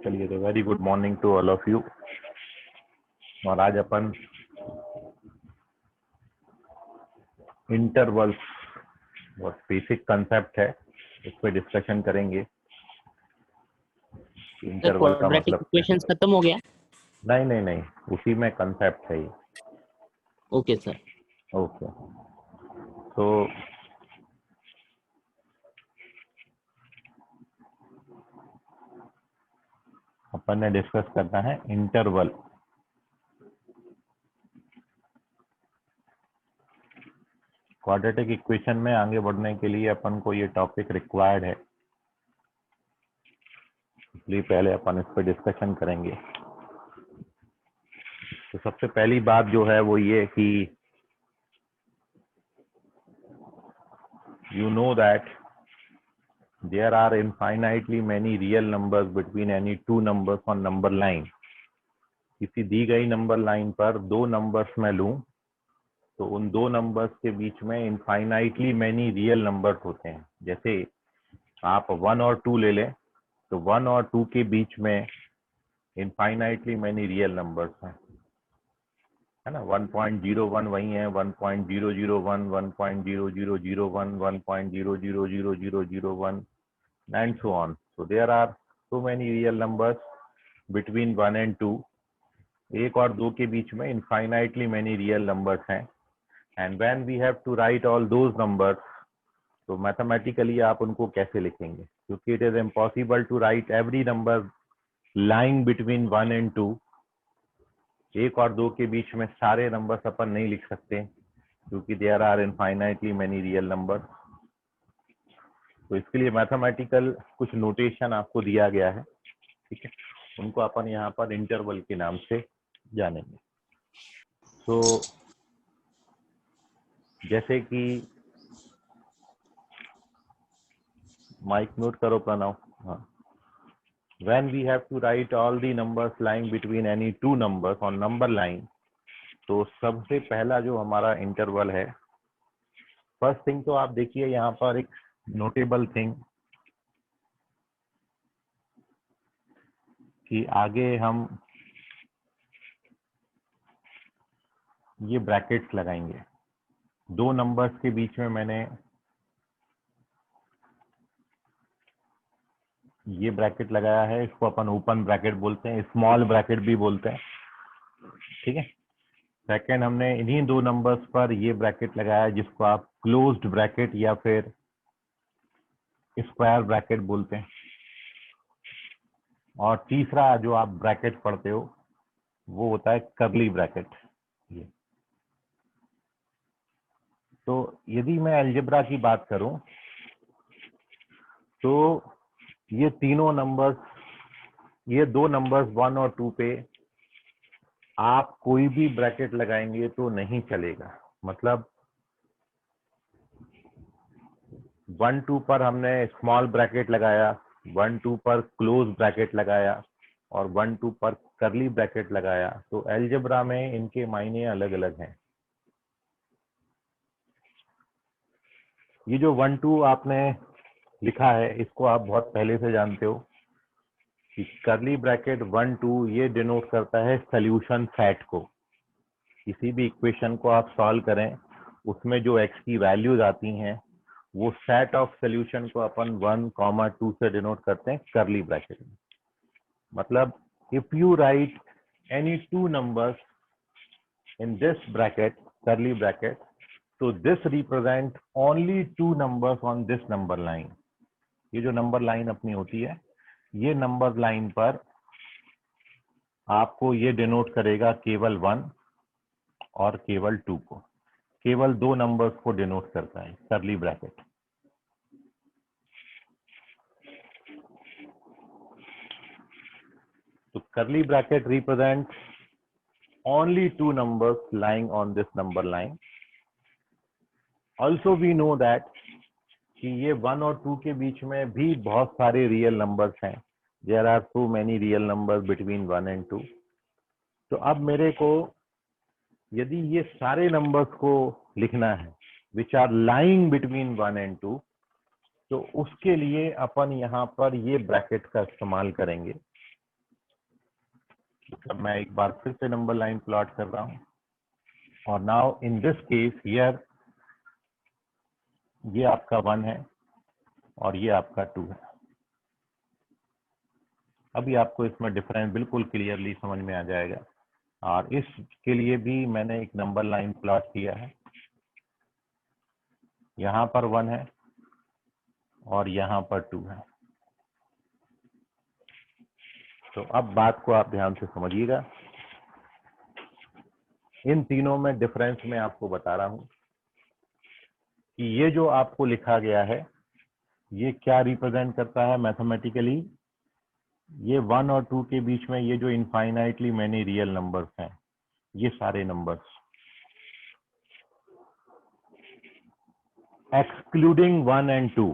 चलिए, तो very good morning to all of you. और आज अपन इंटरवल्स, बहुत बेसिक कंसेप्ट है, इस पे डिस्कशन करेंगे। सर इंटरवल का क्वाड्रेटिक मतलब क्या है? इक्वेशंस खत्म हो गया? नहीं नहीं नहीं, उसी में कंसेप्ट है ये। Okay sir. ओके, तो अपन ने डिस्कस करना है इंटरवल। क्वाड्रेटिक इक्वेशन में आगे बढ़ने के लिए अपन को ये टॉपिक रिक्वायर्ड है, इसलिए पहले अपन इस पर डिस्कशन करेंगे। तो सबसे पहली बात जो है वो ये कि you know that there are infinitely many real numbers between any two numbers on number line। किसी दी गई नंबर लाइन पर दो नंबर्स मैं लूं तो उन दो नंबर्स के बीच में इनफाइनाइटली मैनी रियल नंबर्स होते हैं। जैसे आप 1 और 2 ले लें तो 1 और 2 के बीच में इनफाइनाइटली मैनी रियल नंबर्स हैं, है ना। 1.01 वही है, 1.001, 1.0001, 1.0000001 and so on. So there are so many real numbers between 1 and 2। एक और दो के बीच में infinitely many real numbers हैं। And when we have to write all those numbers, तो मैथमेटिकली आप उनको कैसे लिखेंगे? क्योंकि it is impossible to write every number lying between 1 and 2। एक और दो के बीच में सारे नंबर्स अपन नहीं लिख सकते क्योंकि there are infinitely many real numbers। तो इसके लिए मैथमेटिकल कुछ नोटेशन आपको दिया गया है, ठीक है, उनको अपन यहाँ पर इंटरवल के नाम से जानेंगे। तो जैसे कि माइक म्यूट करो प्रणव। हाँ, when we have to write all the numbers lying between any two numbers on number line, तो सबसे पहला जो हमारा इंटरवल है, फर्स्ट थिंग तो आप देखिए यहाँ पर एक नोटेबल थिंग कि आगे हम ये ब्रैकेट्स लगाएंगे। दो नंबर्स के बीच में मैंने ये ब्रैकेट लगाया है, इसको अपन ओपन ब्रैकेट बोलते हैं, स्मॉल ब्रैकेट भी बोलते हैं, ठीक है। सेकेंड, हमने इन्हीं दो नंबर्स पर ये ब्रैकेट लगाया है जिसको आप क्लोज्ड ब्रैकेट या फिर स्क्वायर ब्रैकेट बोलते हैं। और तीसरा जो आप ब्रैकेट पढ़ते हो वो होता है कर्ली ब्रैकेट। ये तो यदि मैं अलजेब्रा की बात करूं तो ये तीनों नंबर्स, ये दो नंबर्स 1 और 2 पे आप कोई भी ब्रैकेट लगाएंगे तो नहीं चलेगा। मतलब 1 2 पर हमने स्मॉल ब्रैकेट लगाया, 1 2 पर क्लोज ब्रैकेट लगाया और 1 2 पर कर्ली ब्रैकेट लगाया, तो अलजेब्रा में इनके मायने अलग अलग हैं। ये जो 1 2 आपने लिखा है इसको आप बहुत पहले से जानते हो कि कर्ली ब्रैकेट 1 2 ये डिनोट करता है सॉल्यूशन सेट को। किसी भी इक्वेशन को आप सॉल्व करें उसमें जो x की वैल्यूज आती हैं वो सेट ऑफ सॉल्यूशन को अपन 1, 2 से डिनोट करते हैं कर्ली ब्रैकेट में। मतलब if you write any two numbers in this bracket, curly bracket, तो this represent only two numbers on this number line. ये जो नंबर लाइन अपनी होती है, ये नंबर लाइन पर आपको ये डिनोट करेगा केवल 1 और केवल 2 को, केवल दो नंबर्स को डिनोट करता है कर्ली ब्रैकेट। तो curly bracket represent only two numbers lying on this number line। Also we know that कि ये 1 और 2 के बीच में भी बहुत सारे रियल नंबर्स हैं। There are so many real numbers between 1 and 2। तो अब मेरे को यदि ये सारे नंबर्स को लिखना है which are lying between 1 and 2, तो उसके लिए अपन यहाँ पर ये ब्रैकेट का इस्तेमाल करेंगे। अब मैं एक बार फिर से नंबर लाइन प्लॉट कर रहा हूं और now in this case here ये आपका 1 है और ये आपका 2 है। अभी आपको इसमें डिफरेंस बिल्कुल क्लियरली समझ में आ जाएगा। और इसके लिए भी मैंने एक नंबर लाइन प्लॉट किया है। यहाँ पर 1 है और यहाँ पर 2 है। तो अब बात को आप ध्यान से समझिएगा। इन तीनों में डिफरेंस मैं आपको बता रहा हूं कि ये जो आपको लिखा गया है ये क्या रिप्रेजेंट करता है मैथमेटिकली। ये 1 और 2 के बीच में ये जो इनफाइनाइटली मेनी रियल नंबर्स हैं, ये सारे नंबर्स एक्सक्लूडिंग 1 एंड 2,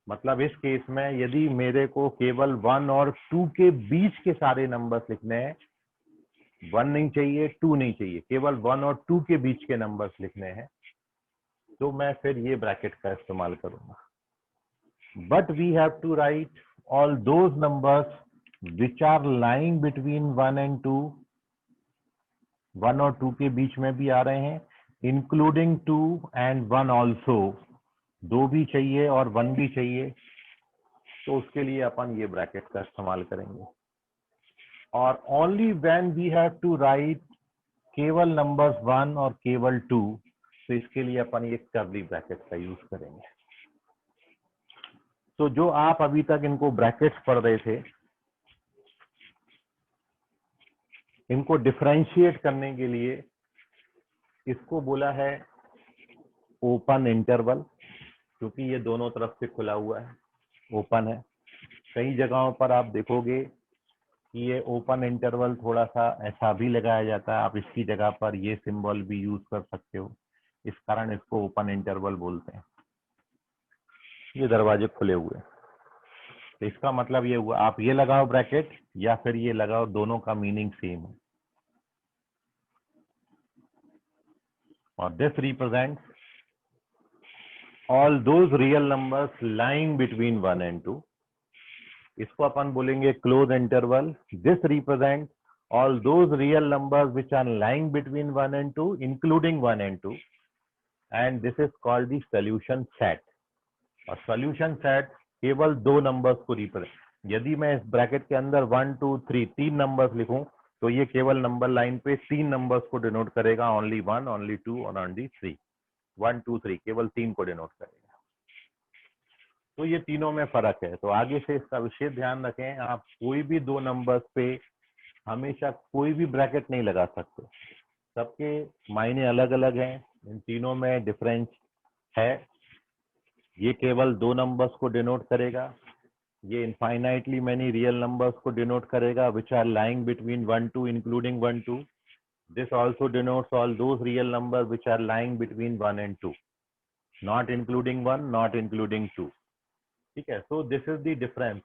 मतलब इस केस में यदि मेरे को केवल 1 और 2 के बीच के सारे नंबर्स लिखने हैं, 1 नहीं चाहिए 2 नहीं चाहिए, केवल 1 और 2 के बीच के नंबर्स लिखने हैं, तो मैं फिर ये ब्रैकेट का इस्तेमाल करूंगा। But we have to write all those numbers which are lying between 1 and 2, 1 और 2 के बीच में भी आ रहे हैं, इंक्लूडिंग 2 एंड 1 ऑल्सो, 2 भी चाहिए और 1 भी चाहिए, तो उसके लिए अपन ये ब्रैकेट का इस्तेमाल करेंगे। और only when we have to write केवल नंबर्स 1 और केवल 2, तो इसके लिए अपन ये कर्ली ब्रैकेट का यूज करेंगे। तो जो आप अभी तक इनको ब्रैकेट्स पढ़ रहे थे, इनको डिफरेंशिएट करने के लिए इसको बोला है ओपन इंटरवल, क्योंकि ये दोनों तरफ से खुला हुआ है, ओपन है। कई जगहों पर आप देखोगे कि ये ओपन इंटरवल थोड़ा सा ऐसा भी लगाया जाता है, आप इसकी जगह पर ये सिंबल भी यूज कर सकते हो, इस कारण इसको ओपन इंटरवल बोलते हैं। ये दरवाजे खुले हुए, तो इसका मतलब ये हुआ आप ये लगाओ ब्रैकेट या फिर ये लगाओ, दोनों का मीनिंग सेम है। और this represent all those real numbers lying between 1 and 2, इसको अपन बोलेंगे close interval. This represent all those real numbers which are lying between 1 and 2 including 1 and 2, and this is called the solution set. और solution set केवल 2 numbers को represent, यदि मैं इस bracket के अंदर 1 2 3 3 नंबर्स लिखूं तो ये केवल नंबर लाइन पे 3 नंबर्स को डिनोट करेगा, ओनली 1 ओनली 2 और ओनली 3, 1 2 3 केवल 3 को डिनोट करेगा। तो ये तीनों में फर्क है। तो आगे से इसका विशेष ध्यान रखें, आप कोई भी 2 नंबर्स पे हमेशा कोई भी ब्रैकेट नहीं लगा सकते, सबके मायने अलग अलग हैं, इन तीनों में डिफरेंस है। ये केवल 2 नंबर्स को डिनोट करेगा, ये इनफाइनाइटली मेनी रियल नंबर्स को डिनोट करेगा which are lying between 1 2 including 1 2। This also denotes all those real numbers which are lying between 1 and 2, not including 1 not including 2। ठीक है, so this is the difference.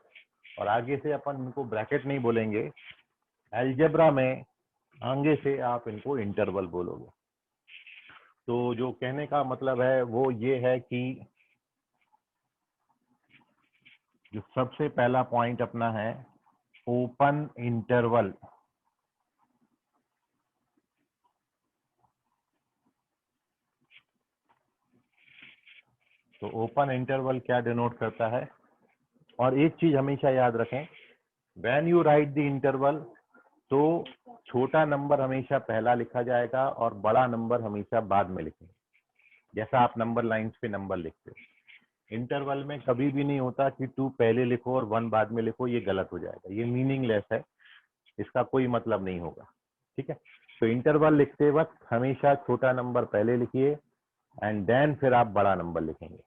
और आगे से अपन इनको bracket नहीं बोलेंगे, अलजेब्रा में आगे से आप इनको इंटरवल बोलोगे। तो जो कहने का मतलब है वो ये है कि जो सबसे पहला पॉइंट अपना है ओपन इंटरवल, तो ओपन इंटरवल क्या डिनोट करता है। और एक चीज हमेशा याद रखें, when you right the interval, तो छोटा नंबर हमेशा पहला लिखा जाएगा और बड़ा नंबर हमेशा बाद में लिखेंगे, जैसा आप नंबर लाइंस पे नंबर लिखते हो। इंटरवल में कभी भी नहीं होता कि 2 पहले लिखो और 1 बाद में लिखो, ये गलत हो जाएगा, ये मीनिंगलेस है, इसका कोई मतलब नहीं होगा। ठीक है, तो इंटरवल लिखते वक्त हमेशा छोटा नंबर पहले लिखिए एंड देन फिर आप बड़ा नंबर लिखेंगे।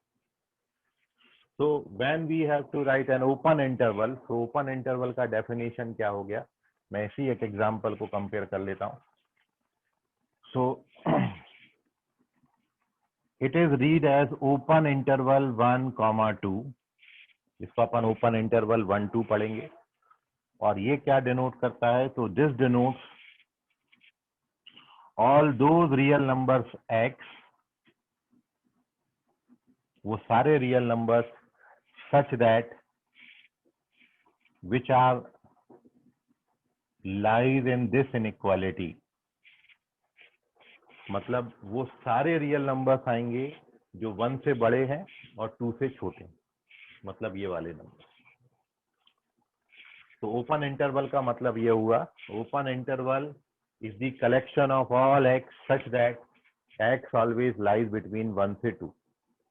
तो when we have to write an open interval, तो ओपन इंटरवल का डेफिनेशन क्या हो गया, मैं इसी एक एग्जांपल को कंपेयर कर लेता हूं। So it is read as open interval 1 2, इसको अपन ओपन इंटरवल 1 2 पढ़ेंगे। और ये क्या डिनोट करता है, तो this denotes all those real numbers x, वो सारे real numbers such that which are lies in this inequality, मतलब वो सारे रियल नंबर्स आएंगे जो 1 से बड़े हैं और 2 से छोटे हैं, मतलब ये वाले नंबर। तो ओपन इंटरवल का मतलब ये हुआ, open interval is the collection of all x such that x always lies between 1 से 2,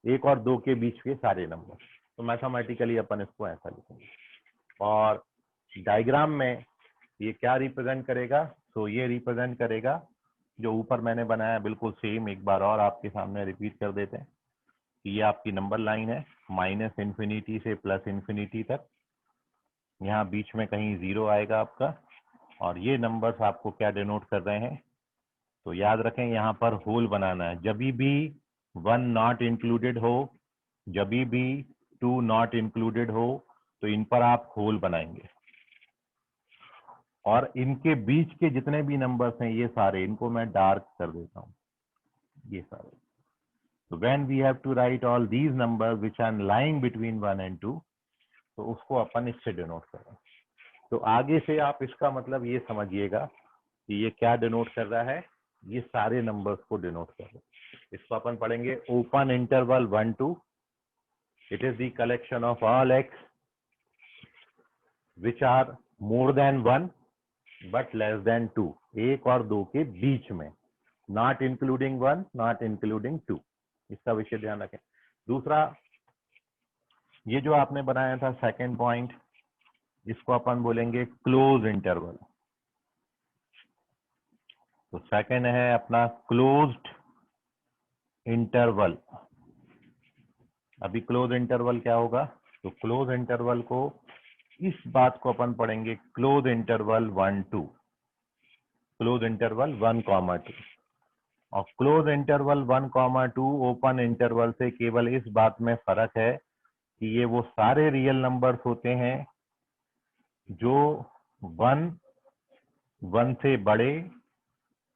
1 और 2 के बीच के सारे नंबर। तो मैथमेटिकली अपन इसको ऐसा लिखेंगे। और डायग्राम में ये क्या रिप्रेजेंट करेगा, तो ये रिप्रेजेंट करेगा जो ऊपर मैंने बनाया बिल्कुल सेम, एक बार और आपके सामने रिपीट कर देते हैं कि ये आपकी नंबर लाइन है -∞ से +∞ तक, यहाँ बीच में कहीं 0 आएगा आपका, और ये नंबर्स आपको क्या डिनोट कर रहे हैं, तो याद रखें यहाँ पर होल बनाना है, जब भी 1 नॉट इंक्लूडेड हो, जब भी 2 नॉट इंक्लूडेड हो, तो इन पर आप होल बनाएंगे। और इनके बीच के जितने भी नंबर्स हैं ये सारे, इनको मैं डार्क कर देता हूँ, ये सारे। तो when we have to write all these numbers which are lying between 1 and 2, तो उसको अपन इससे डिनोट करें। तो आगे से आप इसका मतलब ये समझिएगा कि ये क्या डिनोट कर रहा है, ये सारे नंबर्स को डिनोट कर रहा है। इसको अपन पढ़ेंगे open interval 1 2, it is the collection of all x which are more than 1 but less than 2, 1 और 2 के बीच में, नॉट इंक्लूडिंग 1 नॉट इंक्लूडिंग 2, इसका विषय ध्यान रखें। दूसरा, ये जो आपने बनाया था सेकंड पॉइंट, इसको अपन बोलेंगे क्लोज इंटरवल। तो सेकंड है अपना क्लोज्ड इंटरवल। अभी क्लोज इंटरवल क्या होगा, तो क्लोज इंटरवल को, इस बात को अपन पढ़ेंगे क्लोज इंटरवल 1 2, क्लोज इंटरवल 1 2, और क्लोज इंटरवल 1 2 ओपन इंटरवल से केवल इस बात में फर्क है कि ये वो सारे रियल नंबर्स होते हैं जो 1 से बड़े,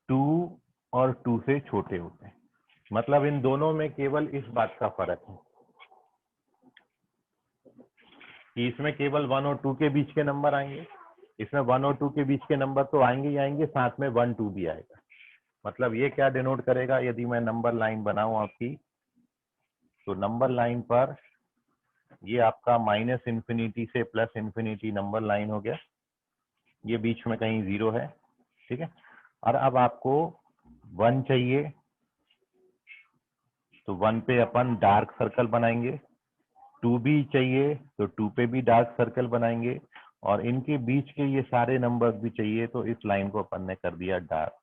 2 और 2 से छोटे होते हैं। मतलब इन दोनों में केवल इस बात का फर्क है कि इसमें केवल 1 और 2 के बीच के नंबर आएंगे, इसमें 1 और 2 के बीच के नंबर तो आएंगे ही आएंगे, साथ में 1 2 भी आएगा। मतलब ये क्या डिनोट करेगा, यदि मैं नंबर लाइन बनाऊं आपकी, तो नंबर लाइन पर ये आपका -∞ से +∞ नंबर लाइन हो गया, ये बीच में कहीं 0 है, ठीक है। और अब आपको 1 चाहिए, तो 1 पे अपन डार्क सर्कल बनाएंगे, 2 भी चाहिए तो 2 पे भी डार्क सर्कल बनाएंगे, और इनके बीच के ये सारे नंबर्स भी चाहिए, तो इस लाइन को अपन ने कर दिया डार्क।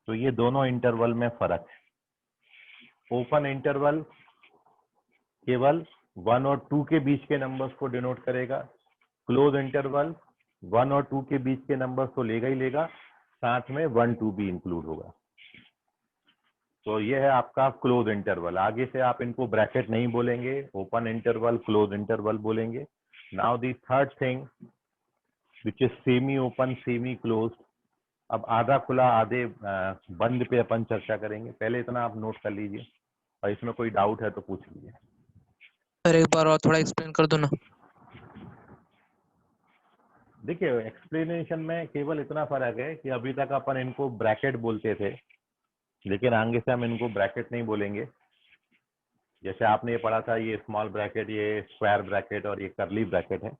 तो ये दोनों इंटरवल में फर्क है। ओपन इंटरवल केवल 1 और 2 के बीच के नंबर्स को डिनोट करेगा, क्लोज इंटरवल 1 और 2 के बीच के नंबर्स तो लेगा ही लेगा, साथ में 1 2 भी इंक्लूड होगा। तो ये है आपका क्लोज इंटरवल। आगे से आप इनको ब्रैकेट नहीं बोलेंगे, ओपन इंटरवल क्लोज इंटरवल बोलेंगे। Now the third thing which is semi open semi close. अब आधा खुला आधे बंद पे अपन चर्चा करेंगे, पहले इतना आप नोट कर लीजिए, और इसमें कोई डाउट है तो पूछ लीजिए। सर एक बार और थोड़ा एक्सप्लेन कर दो ना। देखिए, एक्सप्लेनेशन में केवल इतना फर्क है कि अभी तक अपन इनको ब्रैकेट बोलते थे, लेकिन आगे से हम इनको ब्रैकेट नहीं बोलेंगे। जैसे आपने ये पढ़ा था, ये स्मॉल ब्रैकेट, ये स्क्वायर ब्रैकेट और ये कर्ली ब्रैकेट है।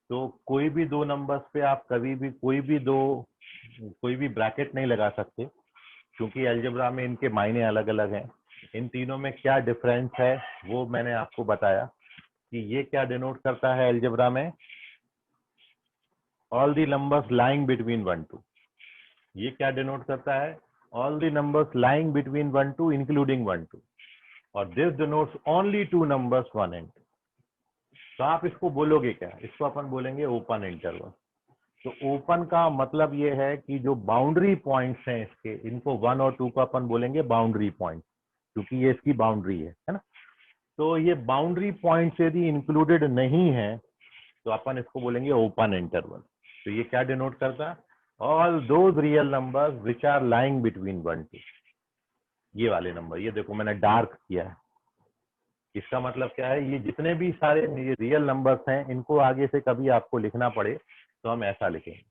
तो कोई भी दो नंबर्स पे आप कभी भी कोई भी ब्रैकेट नहीं लगा सकते, क्योंकि अलजेब्रा में इनके मायने अलग अलग हैं। इन तीनों में क्या डिफरेंस है वो मैंने आपको बताया कि ये क्या डिनोट करता है अलजेब्रा में, all the numbers lying between 1 2। ये क्या डिनोट करता है, all the numbers lying between 1 2 including 1 2, और this denotes only 2 numbers 1 and 2। तो आप इसको बोलोगे क्या, इसको अपन बोलेंगे ओपन इंटरवल। तो ओपन का मतलब ये है कि जो बाउंड्री पॉइंट्स हैं इसके, इनको 1 और 2 को अपन बोलेंगे बाउंड्री पॉइंट, क्योंकि ये इसकी बाउंड्री है ना। तो ये बाउंड्री पॉइंट्स यदि इंक्लूडेड नहीं है तो अपन इसको बोलेंगे ओपन इंटरवल। तो ये क्या डिनोट करता है, all those real numbers which are lying between 1 2, ये वाले नंबर। ये देखो मैंने डार्क किया है, इसका मतलब क्या है, ये जितने भी सारे रियल नंबर्स हैं, इनको आगे से कभी आपको लिखना पड़े तो हम ऐसा लिखेंगे,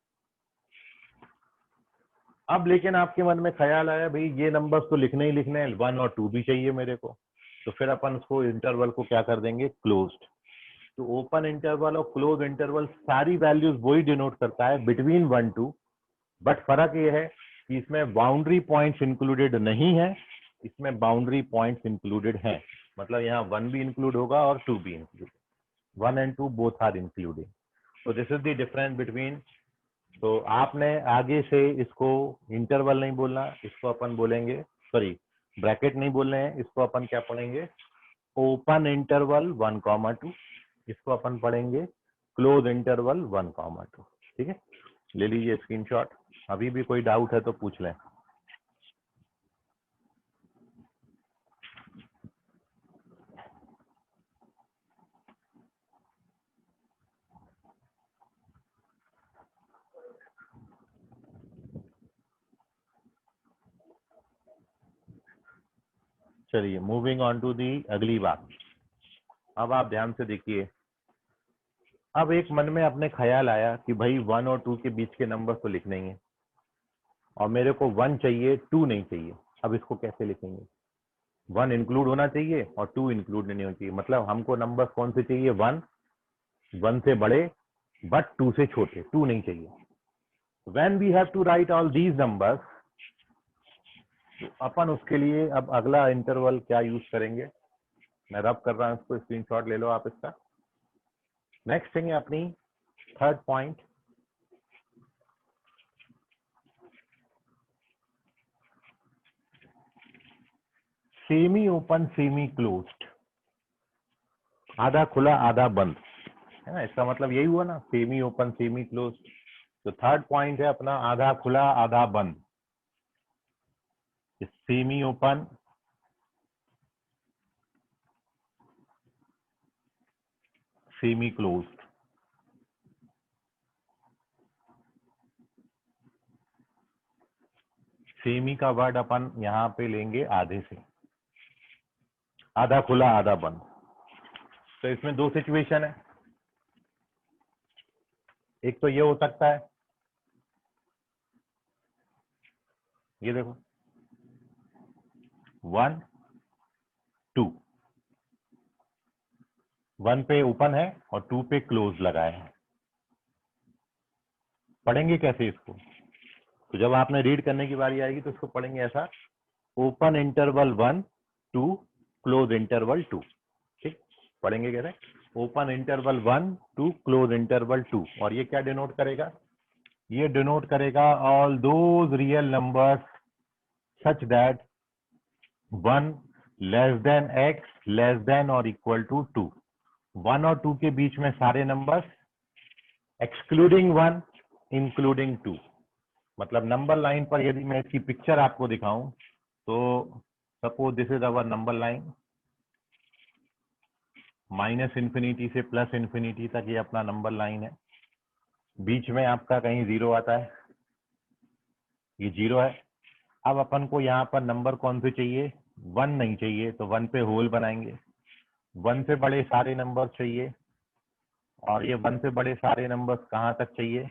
अब लेकिन आपके मन में ख्याल आया भाई ये नंबर्स तो लिखने ही लिखने हैं, 1 और 2 भी चाहिए मेरे को, तो फिर अपन उसको इंटरवल को क्या कर देंगे, क्लोज्ड। तो ओपन इंटरवल और क्लोज इंटरवल सारी वैल्यूज वही डिनोट करता है, बिटवीन 1 2, बट फर्क ये है कि इसमें बाउंड्री पॉइंट्स इंक्लूडेड नहीं है, इसमें बाउंड्री पॉइंट्स इंक्लूडेड हैं। मतलब यहाँ 1 भी इंक्लूड होगा और 2 भी include, 1 and 2 both are including. तो this is the difference between. तो आपने आगे से इसको इंटरवल नहीं बोलना, इसको अपन बोलेंगे, सॉरी ब्रैकेट नहीं बोल रहे हैं, इसको अपन क्या पढ़ेंगे, ओपन इंटरवल 1, 2। इसको अपन पढ़ेंगे क्लोज इंटरवल 1, 2। ठीक है, ले लीजिए स्क्रीनशॉट। अभी भी कोई डाउट है तो पूछ लें। चलिए मूविंग ऑन टू दी अगली बात। अब आप ध्यान से देखिए, अब एक मन में अपने ख्याल आया कि भाई 1 और 2 के बीच के नंबर तो लिखने ही है और मेरे को 1 चाहिए 2 नहीं चाहिए। अब इसको कैसे लिखेंगे, 1 इंक्लूड होना चाहिए और 2 इंक्लूड नहीं होना चाहिए। मतलब हमको नंबर कौन से चाहिए, 1 से बड़े बट 2 से छोटे, 2 नहीं चाहिए। When we have to write all these numbers, तो अपन उसके लिए अब अगला इंटरवल क्या यूज करेंगे, मैं रब कर रहा हूं इसको, स्क्रीनशॉट ले लो आप इसका। नेक्स्ट थिंग है अपनी third point, semi open semi closed, आधा खुला आधा बंद, है ना। इसका मतलब यही हुआ ना, सेमी ओपन सेमी क्लोज्ड। तो थर्ड पॉइंट है अपना आधा खुला आधा बंद, semi open semi closed. Semi का वर्ड अपन यहां पे लेंगे आधे से, आधा खुला आधा बंद। तो इसमें दो सिचुएशन है, एक तो ये हो सकता है, ये देखो 1 2, 1 पे ओपन है और 2 पे क्लोज लगाया है। पढ़ेंगे कैसे इसको, तो जब आपने रीड करने की बारी आएगी तो इसको पढ़ेंगे ऐसा, ओपन इंटरवल 1 2 क्लोज इंटरवल 2। ठीक, पढ़ेंगे कैसे, ओपन इंटरवल 1 2 क्लोज इंटरवल 2, और ये क्या डिनोट करेगा, ये डिनोट करेगा all those real numbers such that 1 less then x less than और इक्वल टू 2। 1 और 2 के बीच में सारे नंबर्स एक्सक्लूडिंग 1 इंक्लूडिंग 2। मतलब नंबर लाइन पर यदि मैं इसकी पिक्चर आपको दिखाऊं, तो suppose this is our number line, minus infinity से प्लस इन्फिनिटी तक ये अपना नंबर लाइन है। बीच में आपका कहीं जीरो आता है, ये जीरो है। अब अपन को यहाँ पर नंबर कौन से चाहिए, 1 नहीं चाहिए, तो 1 पे होल बनाएंगे। 1 से बड़े सारे नंबर चाहिए, और ये 1 से बड़े सारे नंबर्स कहाँ तक चाहिए,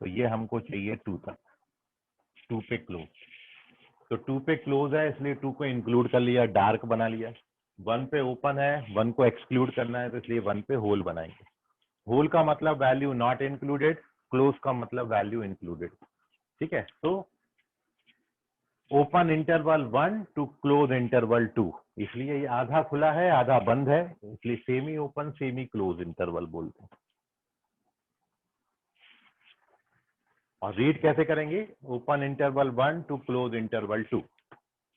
तो ये हमको चाहिए 2 तक, 2 पे क्लोज। तो 2 पे क्लोज है इसलिए 2 को इंक्लूड कर लिया, डार्क बना लिया। 1 पे ओपन है, 1 को एक्सक्लूड करना है, तो इसलिए 1 पे होल बनाएंगे। होल का मतलब वैल्यू नॉट इंक्लूडेड, क्लोज का मतलब वैल्यू इंक्लूडेड। ठीक है, तो open interval 1 to close interval 2, इसलिए ये आधा खुला है आधा बंद है, इसलिए semi open semi close interval बोलते हैं। और रीड कैसे करेंगे, open interval 1 to close interval 2,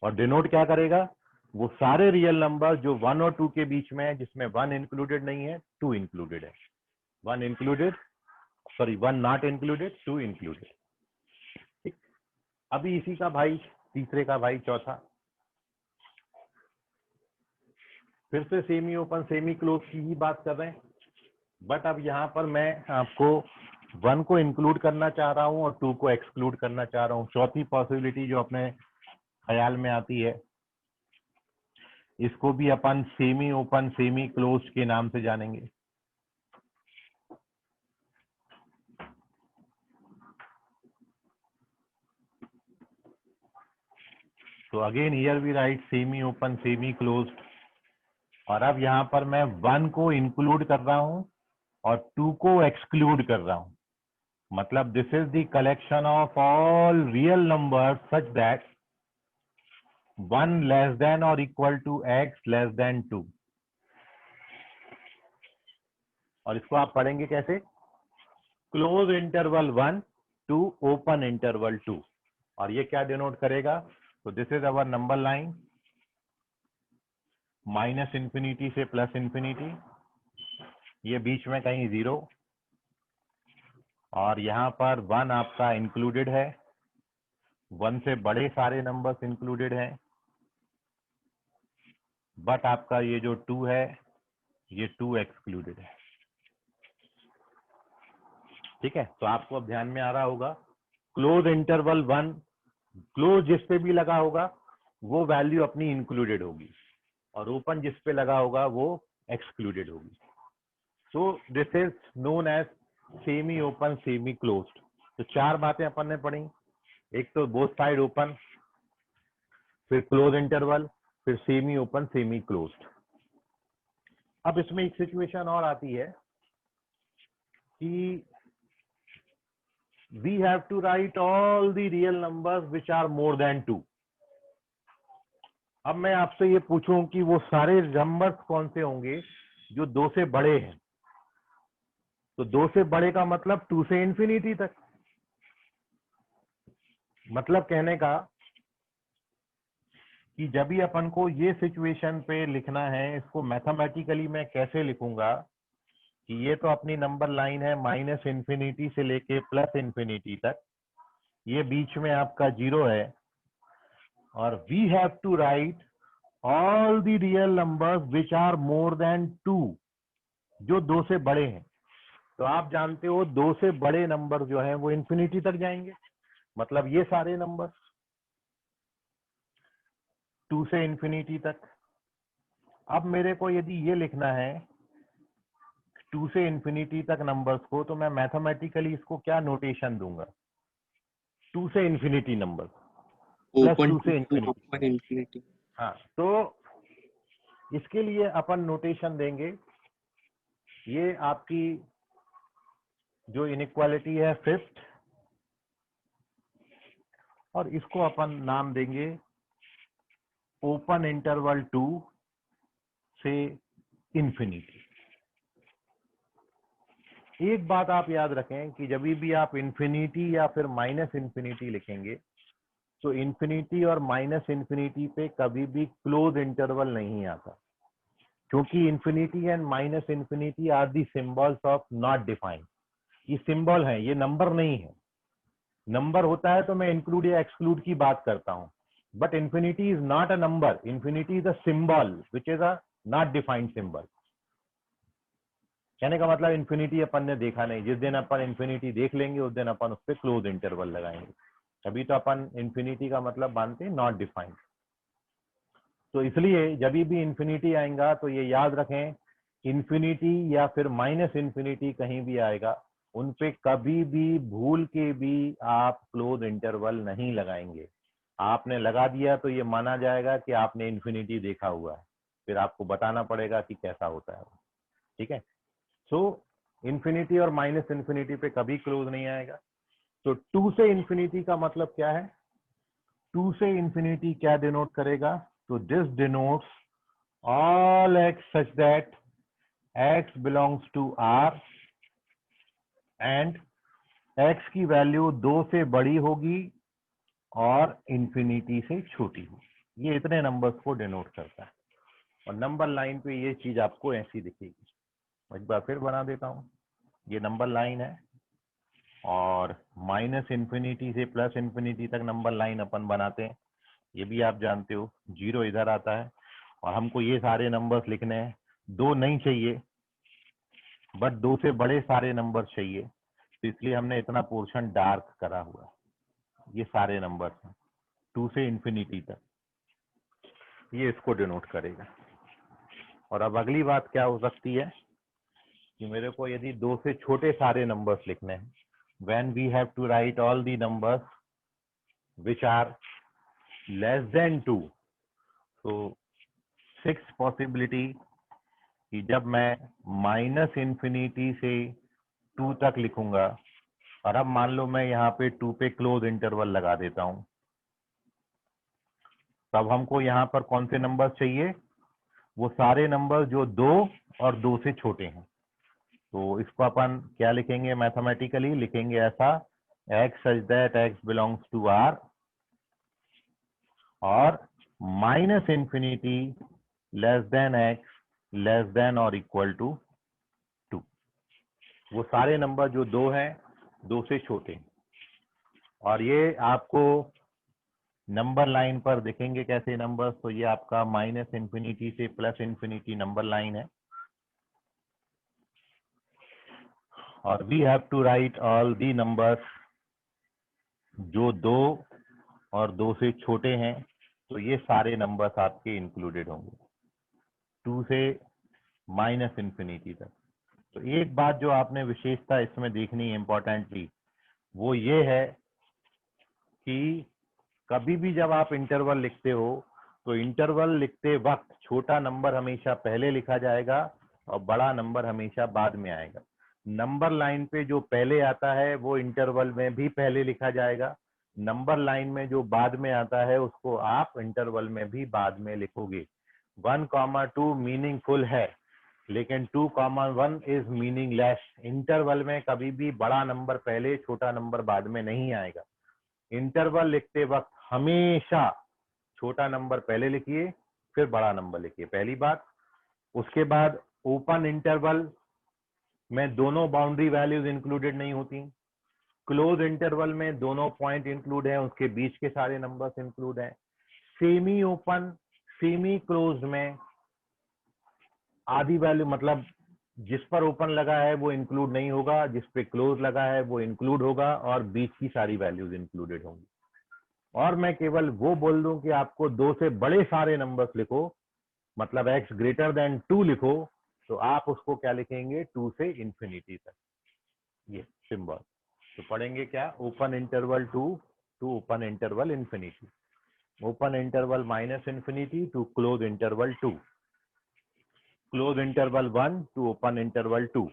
और डिनोट क्या करेगा, वो सारे रियल नंबर जो 1 और 2 के बीच में है, जिसमें 1 इंक्लूडेड नहीं है 2 इंक्लूडेड है, 1 included, sorry 1 not included 2 included. ठीक, अभी इसी का भाई तीसरे का भाई चौथा, फिर से सेमी ओपन सेमी क्लोज की ही बात कर रहे हैं, बट अब यहाँ पर मैं आपको 1 को इंक्लूड करना चाह रहा हूँ और 2 को एक्सक्लूड करना चाह रहा हूँ। चौथी पॉसिबिलिटी जो अपने ख्याल में आती है, इसको भी अपन सेमी ओपन सेमी क्लोज के नाम से जानेंगे। तो again here we write semi open semi closed, और अब यहाँ पर मैं 1 को इंक्लूड कर रहा हूँ और 2 को एक्सक्लूड कर रहा हूँ। मतलब this is the collection of all real number such that 1 less than और equal to x less than 2। और इसको आप पढ़ेंगे कैसे? Close interval 1 to open interval 2। और ये क्या डिनोट करेगा? तो this is our number line, minus infinity से प्लस इंफिनिटी, ये बीच में कहीं 0, और यहाँ पर 1 आपका इंक्लूडेड है, 1 से बड़े सारे नंबर्स इंक्लूडेड हैं, बट आपका ये जो 2 है ये 2 एक्सक्लूडेड है। ठीक है, तो आपको अब ध्यान में आ रहा होगा, क्लोज इंटरवल 1, क्लोज जिस पे भी लगा होगा वो वैल्यू अपनी इंक्लूडेड होगी, और ओपन जिस पे लगा होगा वो एक्सक्लूडेड होगी। So this is known as semi open semi closed. तो 4 बातें अपन ने पढ़ी, एक तो बोथ साइड ओपन, फिर क्लोज इंटरवल, फिर सेमी ओपन सेमी क्लोज्ड। अब इसमें एक सिचुएशन और आती है कि we have to write all the real numbers which are more than 2। अब मैं आपसे ये पूछूं कि वो सारे नंबर्स कौन से होंगे जो 2 से बड़े हैं। तो 2 से बड़े का मतलब 2 से इंफिनिटी तक। मतलब कहने का कि जब भी अपन को ये सिचुएशन पे लिखना है, इसको मैथमेटिकली मैं कैसे लिखूंगा कि ये तो अपनी नंबर लाइन है माइनस इंफिनिटी से लेके प्लस इंफिनिटी तक, ये बीच में आपका 0 है, और we have to write all the real numbers which are more than 2, जो 2 से बड़े हैं। तो आप जानते हो 2 से बड़े नंबर जो है वो इंफिनिटी तक जाएंगे, मतलब ये सारे नंबर 2 से इंफिनिटी तक। अब मेरे को यदि ये लिखना है 2 से इंफिनिटी तक नंबर्स को, तो मैं मैथमेटिकली इसको क्या नोटेशन दूंगा? 2 से इंफिनिटी नंबर प्लस ओपन 2 से टू इंफिनिटी। Open infinity. हाँ, तो इसके लिए अपन नोटेशन देंगे, ये आपकी जो इनइक्वालिटी है 5th, और इसको अपन नाम देंगे ओपन इंटरवल 2 से इंफिनिटी। एक बात आप याद रखें कि जब भी आप इंफिनिटी या फिर माइनस इंफिनिटी लिखेंगे, तो इंफिनिटी और माइनस इंफिनिटी पे कभी भी क्लोज इंटरवल नहीं आता, क्योंकि infinity and minus infinity are the symbols of not defined. ये सिंबल है, ये नंबर नहीं है। नंबर होता है तो मैं इंक्लूड या एक्सक्लूड की बात करता हूं, but infinity is not a number, infinity is a symbol which is a not defined symbol. कहने का मतलब इंफिनिटी अपन ने देखा नहीं, जिस दिन अपन इंफिनिटी देख लेंगे उस दिन अपन उस पर क्लोज इंटरवल लगाएंगे। अभी तो अपन इंफिनिटी का मतलब मानते हैं नॉट डिफाइंड। तो इसलिए जब भी इंफिनिटी आएगा तो ये याद रखें, इंफिनिटी या फिर माइनस इंफिनिटी कहीं भी आएगा, उन पे कभी भी भूल के भी आप क्लोज इंटरवल नहीं लगाएंगे। आपने लगा दिया तो ये माना जाएगा कि आपने इंफिनिटी देखा हुआ है, फिर आपको बताना पड़ेगा कि कैसा होता है। ठीक है, सो इंफिनिटी और माइनस इंफिनिटी पे कभी क्लोज नहीं आएगा। तो 2 से इंफिनिटी का मतलब क्या है? 2 से इंफिनिटी क्या डिनोट करेगा? तो this denotes all x such that x belongs to r and x की वैल्यू 2 से बड़ी होगी और इंफिनिटी से छोटी होगी। ये इतने नंबर्स को डिनोट करता है, और नंबर लाइन पे ये चीज आपको ऐसी दिखेगी। एक बार फिर बना देता हूँ, ये नंबर लाइन है, और माइनस इंफिनिटी से प्लस इंफिनिटी तक नंबर लाइन अपन बनाते हैं। ये भी आप जानते हो 0 इधर आता है, और हमको ये सारे नंबर्स लिखने हैं। 2 नहीं चाहिए, बट 2 से बड़े सारे नंबर चाहिए, तो इसलिए हमने इतना पोर्शन डार्क करा हुआ है। ये सारे नंबर्स हैं 2 से इंफिनिटी तक, ये इसको डिनोट करेगा। और अब अगली बात क्या हो सकती है कि मेरे को यदि 2 से छोटे सारे नंबर्स लिखने हैं, when we have to write all the numbers which are less than 2, तो 6 पॉसिबिलिटी कि जब मैं माइनस इन्फिनिटी से 2 तक लिखूंगा, और अब मान लो मैं यहाँ पे 2 पे क्लोज इंटरवल लगा देता हूँ, तब हमको यहाँ पर कौन से नंबर चाहिए? वो सारे नंबर जो 2 और 2 से छोटे हैं। तो इसको अपन क्या लिखेंगे? मैथमेटिकली लिखेंगे ऐसा, x such that x belongs to R, और minus infinity less than x less than और इक्वल टू 2। वो सारे नंबर जो 2 हैं, 2 से छोटे। और ये आपको नंबर लाइन पर दिखेंगे कैसे नंबर्स? तो ये आपका माइनस इन्फिनिटी से प्लस इन्फिनिटी नंबर लाइन है, और we have to write all the numbers जो 2 और 2 से छोटे हैं। तो ये सारे नंबर्स आपके इंक्लूडेड होंगे 2 से माइनस इन्फिनिटी तक। तो एक बात जो आपने विशेषता इसमें देखनी है इंपॉर्टेंटली, वो ये है कि कभी भी जब आप इंटरवल लिखते हो, तो इंटरवल लिखते वक्त छोटा नंबर हमेशा पहले लिखा जाएगा और बड़ा नंबर हमेशा बाद में आएगा। नंबर लाइन पे जो पहले आता है वो इंटरवल में भी पहले लिखा जाएगा, नंबर लाइन में जो बाद में आता है उसको आप इंटरवल में भी बाद में लिखोगे। 1,2 मीनिंगफुल है, लेकिन 2,1 इज मीनिंगलेस। इंटरवल में कभी भी बड़ा नंबर पहले, छोटा नंबर बाद में नहीं आएगा। इंटरवल लिखते वक्त हमेशा छोटा नंबर पहले लिखिए, फिर बड़ा नंबर लिखिए, पहली बात। उसके बाद ओपन इंटरवल में दोनों बाउंड्री वैल्यूज इंक्लूडेड नहीं होती। क्लोज इंटरवल में दोनों पॉइंट इंक्लूड है, उसके बीच के सारे नंबर्स इंक्लूड हैं। सेमी ओपन, सेमी क्लोज में आधी वैल्यू, मतलब जिस पर ओपन लगा है वो इंक्लूड नहीं होगा, जिस पे क्लोज लगा है वो इंक्लूड होगा, और बीच की सारी वैल्यूज इंक्लूडेड होंगी। और मैं केवल वो बोल दूं कि आपको 2 से बड़े सारे नंबर्स लिखो, मतलब x ग्रेटर देन 2 लिखो, तो आप उसको क्या लिखेंगे? 2 से इंफिनिटी तक, ये सिंबल। तो पढ़ेंगे क्या? Open interval 2 to open interval infinity, open interval minus infinity to close interval 2, close interval 1 to open interval 2,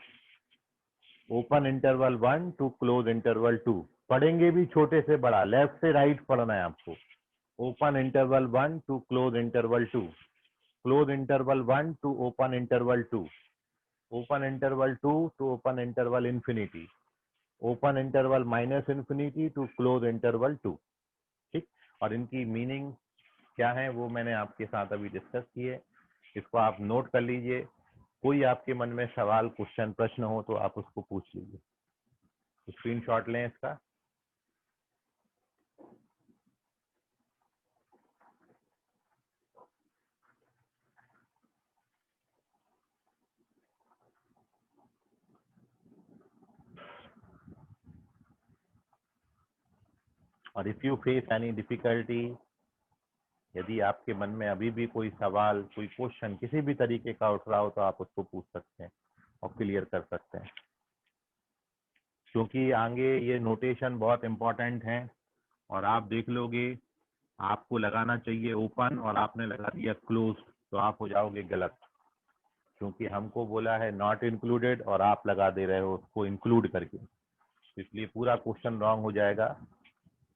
open interval 1 to close interval 2। पढ़ेंगे भी छोटे से बड़ा, लेफ्ट से राइट पढ़ना है आपको। Open interval 1 to close interval 2, close interval 1 to open interval 2, open interval 2 to open interval infinity, open interval minus infinity to close interval 2। ठीक, और इनकी मीनिंग क्या है वो मैंने आपके साथ अभी डिस्कस की है, इसको आप नोट कर लीजिए। कोई आपके मन में सवाल, क्वेश्चन, प्रश्न हो तो आप उसको पूछ लीजिए। स्क्रीनशॉट लें इसका। और if you face any difficulty, यदि आपके मन में अभी भी कोई सवाल, कोई क्वेश्चन किसी भी तरीके का उठ रहा हो, तो आप उसको पूछ सकते हैं और क्लियर कर सकते हैं, क्योंकि आगे ये नोटेशन बहुत इंपॉर्टेंट है। और आप देख लोगे, आपको लगाना चाहिए ओपन और आपने लगा दिया क्लोज, तो आप हो जाओगे गलत, क्योंकि हमको बोला है नॉट इंक्लूडेड और आप लगा दे रहे हो उसको इंक्लूड करके, इसलिए पूरा क्वेश्चन रॉन्ग हो जाएगा।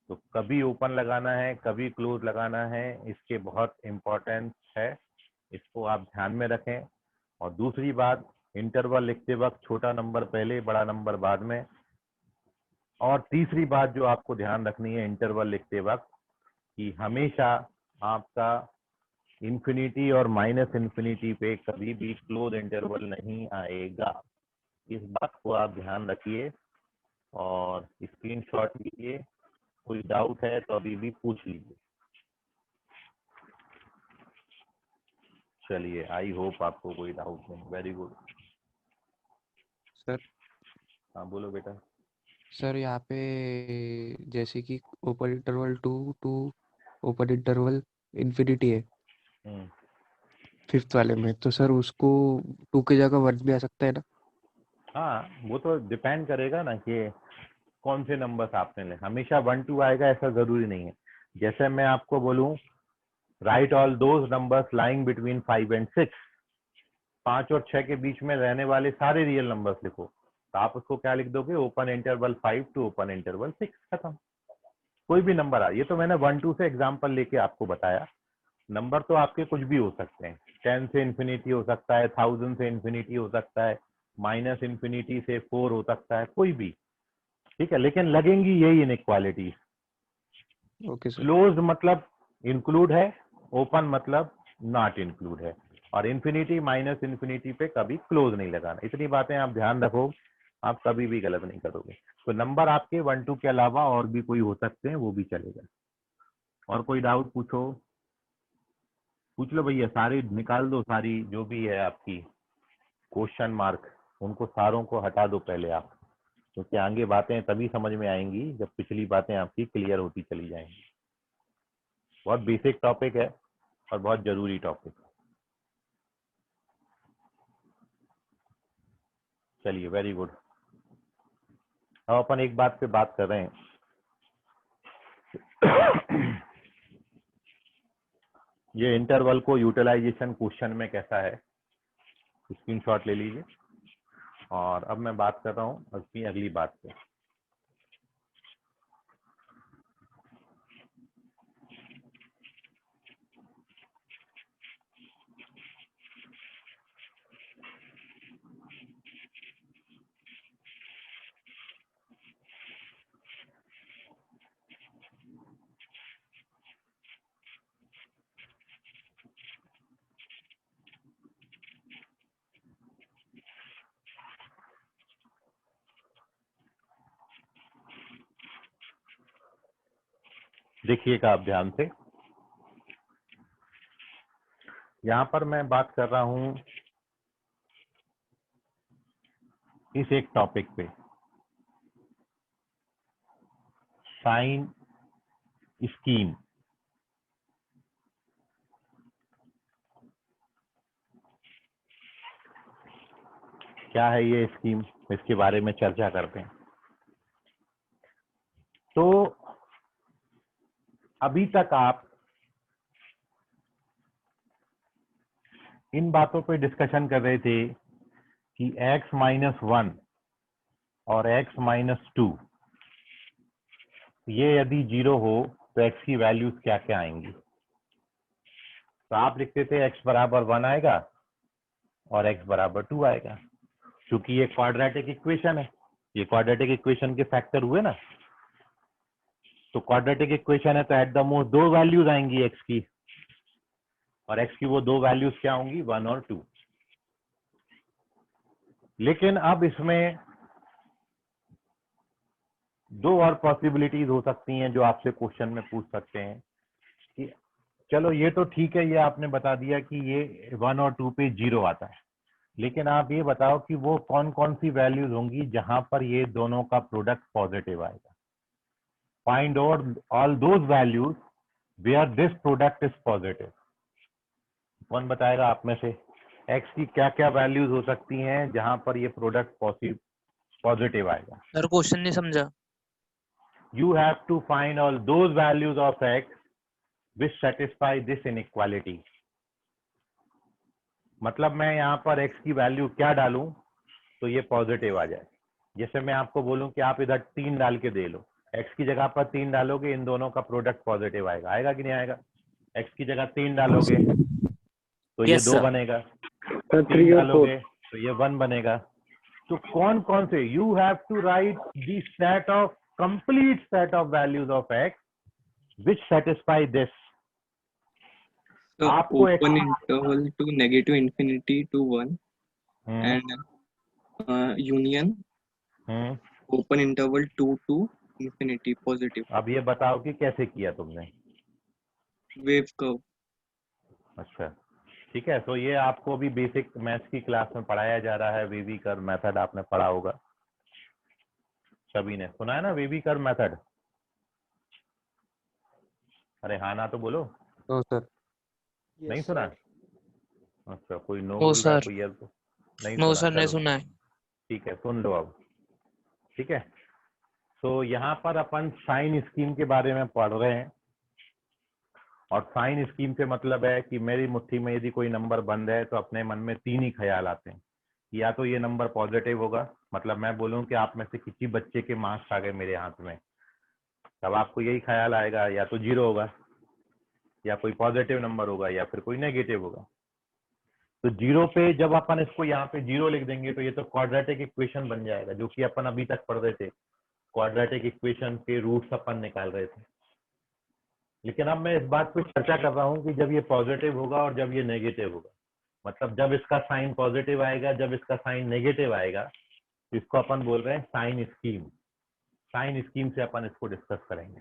तो कभी ओपन लगाना है, कभी क्लोज लगाना है, इसके बहुत इम्पोर्टेंस है, इसको आप ध्यान में रखें। और दूसरी बात, इंटरवल लिखते वक्त छोटा नंबर पहले, बड़ा नंबर बाद में। और तीसरी बात जो आपको ध्यान रखनी है इंटरवल लिखते वक्त, कि हमेशा आपका इंफिनिटी और माइनस इंफिनिटी पे कभी भी क्लोज इंटरवल नहीं आएगा। इस बात को आप ध्यान रखिए और स्क्रीनशॉट लीजिए। कोई डाउट है तो अभी भी पूछ लीजिए। चलिए, आई होप आपको कोई डाउट नहीं। Very good. सर हाँ बोलो बेटा। सर यहाँ पे जैसे कि open interval 2 to open interval infinity है हम्म, फिफ्थ वाले में, तो सर उसको 2 की जगह 1 भी आ सकता है ना? हाँ वो तो डिपेंड करेगा ना कि कौन से नंबर्स आपने ले। हमेशा 1 2 आएगा ऐसा जरूरी नहीं है। जैसे मैं आपको बोलूं right all those numbers lying between 5 and 6, 5 और 6 के बीच में रहने वाले सारे रियल नंबर्स लिखो, तो आप उसको क्या लिख दोगे, open interval 5 to open interval 6, खत्म। कोई भी नंबर आ, ये तो मैंने 1 2 से एग्जांपल लेके आपको बताया। नंबर तो आपके कुछ भी हो सकते हैं, 10 से इन्फिनिटी हो सकता है, 1000 से इन्फिनिटी हो सकता है, माइनस इन्फिनिटी से 4 हो सकता है, कोई भी, ठीक है, लेकिन लगेंगी यही इनइक्वालिटी। Okay sir. क्लोज मतलब इंक्लूड है, ओपन मतलब नॉट इंक्लूड है, और इन्फिनिटी माइनस इन्फिनिटी पे कभी क्लोज नहीं लगाना। इतनी बातें आप ध्यान रखो, आप कभी भी गलत नहीं करोगे। तो नंबर आपके 1 2 के अलावा और भी कोई हो सकते हैं, वो भी चलेगा। और कोई डाउट पूछो, पूछ लो भैया, सारी निकाल दो, सारी जो भी है आपकी क्वेश्चन मार्क, उनको सारों को हटा दो पहले आप, क्योंकि आगे बातें तभी समझ में आएंगी जब पिछली बातें आपकी क्लियर होती चली जाएंगी। बहुत बेसिक टॉपिक है और बहुत जरूरी टॉपिक है। चलिए, वेरी गुड। अब अपन एक बात पे बात कर रहे हैं। ये इंटरवल को यूटिलाइजेशन क्वेश्चन में कैसा है, स्क्रीनशॉट ले लीजिए। और अब मैं बात कर रहा हूँ अपनी अगली बात पे। देखिएगा आप ध्यान से, यहाँ पर मैं बात कर रहा हूँ इस एक टॉपिक पे, साइन स्कीम। क्या है ये स्कीम, इसके बारे में चर्चा करते हैं। तो अभी तक आप इन बातों पे डिस्कशन कर रहे थे कि x-1 और x-2 ये यदि 0 हो तो x की वैल्यूज क्या क्या आएंगी। तो आप लिखते थे x बराबर 1 आएगा और x बराबर 2 आएगा, क्योंकि ये क्वाड्रेटिक इक्वेशन है, ये क्वाड्रेटिक इक्वेशन के फैक्टर हुए ना। तो क्वाड्रेटिक इक्वेशन है तो एट द मोस्ट 2 वैल्यूज आएंगी x की, और x की वो 2 वैल्यूज क्या होंगी, 1 और 2। लेकिन अब इसमें 2 और पॉसिबिलिटीज हो सकती हैं जो आपसे क्वेश्चन में पूछ सकते हैं कि चलो ये तो ठीक है, ये आपने बता दिया कि ये 1 और 2 पे 0 आता है, लेकिन आप ये बताओ कि वो कौन कौन सी वैल्यूज होंगी जहां पर ये दोनों का प्रोडक्ट पॉजिटिव आएगा। Find out all those values where this product is positive. कौन बताएगा आप में से, x की क्या क्या वैल्यूज हो सकती हैं जहां पर ये प्रोडक्ट पॉजिटिव आएगा। सर क्वेश्चन नहीं समझा। You have to find all those values of x which satisfy this inequality. मतलब मैं यहाँ पर x की वैल्यू क्या डालूं तो ये पॉजिटिव आ जाए। जैसे मैं आपको बोलूं कि आप इधर 3 डाल के दे लो, x की जगह पर 3 डालोगे, इन दोनों का प्रोडक्ट पॉजिटिव आएगा, आएगा कि नहीं आएगा। x की जगह 3 डालोगे तो ये 2 बनेगा, 3 डालोगे तो ये 1 बनेगा। तो कौन कौन से, you have to write the set of complete set of values of x which satisfy this. आपको open interval to negative infinity to 1 and union open interval 2 to infinity positive अब ये बताओ कि कैसे किया तुमने। wave curve। अच्छा ठीक है, तो ये आपको अभी बेसिक मैथ्स की क्लास में पढ़ाया जा रहा है। वेवी कर्व मेथड आपने पढ़ा होगा, सभी ने सुना है ना वेवी कर्व मेथड। अरे हाँ ना तो बोलो। No sir. नहीं सुना। अच्छा, कोई नो नो बोल रहा है, सर, कोई तो नहीं नो सुना। सर नहीं चलो सुना है। ठीक है, सुन लो अब। ठीक है, तो यहाँ पर अपन साइन स्कीम के बारे में पढ़ रहे हैं। और साइन स्कीम से मतलब है कि मेरी मुट्ठी में यदि कोई नंबर बंद है तो अपने मन में 3 ही ख्याल आते हैं। या तो ये नंबर पॉजिटिव होगा, मतलब मैं बोलूं कि आप में से किसी बच्चे के मार्क्स आ गए मेरे हाथ में, तब आपको यही ख्याल आएगा या तो 0 होगा, या कोई पॉजिटिव नंबर होगा, या फिर कोई नेगेटिव होगा। तो 0 पे जब अपन इसको यहाँ पे 0 लिख देंगे तो ये तो क्वाड्रेटिक इक्वेशन बन जाएगा, जो कि अपन अभी तक पढ़ रहे थे। क्वाड्रेटिक इक्वेशन के रूट्स अपन निकाल रहे थे। लेकिन अब मैं इस बात पे चर्चा कर रहा हूँ कि जब ये पॉजिटिव होगा और जब ये नेगेटिव होगा, मतलब जब इसका साइन पॉजिटिव आएगा, जब इसका साइन नेगेटिव आएगा, तो इसको अपन बोल रहे हैं साइन स्कीम। साइन स्कीम से अपन इसको डिस्कस करेंगे।